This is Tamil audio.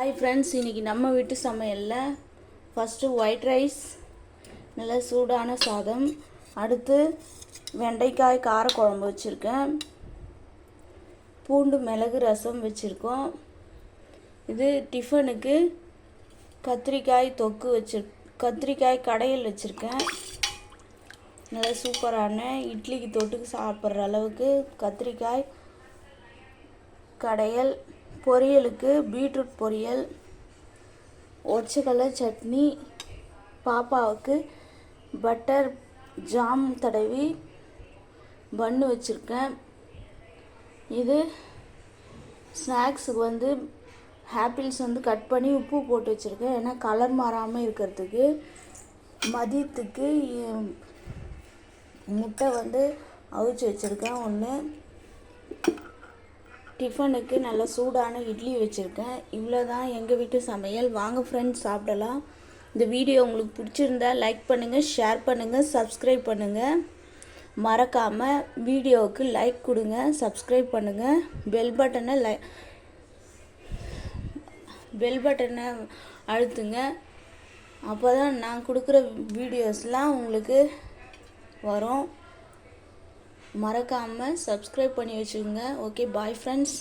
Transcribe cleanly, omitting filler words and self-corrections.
ஹாய் ஃப்ரெண்ட்ஸ், இன்றைக்கி நம்ம வீட்டு சமையலில் ஃபஸ்ட்டு ஒயிட் ரைஸ், நல்லா சூடான சாதம். அடுத்து வெண்டைக்காய் காரக்குழம்பு வச்சுருக்கேன். பூண்டு மிளகு ரசம் வச்சுருக்கோம். இது டிஃபனுக்கு கத்திரிக்காய் தொக்கு கத்திரிக்காய் கடையல் வச்சுருக்கேன். நல்லா சூப்பரான இட்லிக்கு தொட்டுக்கு சாப்பிட்ற அளவுக்கு கத்திரிக்காய் கடையல். பொரியலுக்கு பீட்ரூட் பொரியல், ஒச்சக்கடலை சட்னி. பாப்பாவுக்கு பட்டர் ஜாம் தடவி பன்னு வச்சுருக்கேன். இது ஸ்நாக்ஸுக்கு ஆப்பிள்ஸ் கட் பண்ணி உப்பு போட்டு வச்சுருக்கேன், ஏன்னா கலர் மாறாமல் இருக்கிறதுக்கு. மதியத்துக்கு முட்டை அவிச்சு வச்சுருக்கேன் ஒன்று. டிஃபனுக்கு நல்ல சூடான இட்லி வச்சுருக்கேன். இவ்வளோ தான் எங்கள் வீட்டு சமையல். வாங்க ஃப்ரெண்ட்ஸ், சாப்பிடலாம். இந்த வீடியோ உங்களுக்கு பிடிச்சிருந்தா லைக் பண்ணுங்கள், ஷேர் பண்ணுங்கள், சப்ஸ்கிரைப் பண்ணுங்கள். மறக்காமல் வீடியோவுக்கு லைக் கொடுங்க, சப்ஸ்கிரைப் பண்ணுங்கள். பெல் பட்டனை அழுத்துங்க. அப்போ தான் நான் கொடுக்குற வீடியோஸ்லாம் உங்களுக்கு வரும். மறக்காமல் சப்ஸ்கிரைப் பண்ணி வச்சுக்கோங்க. Okay, bye friends.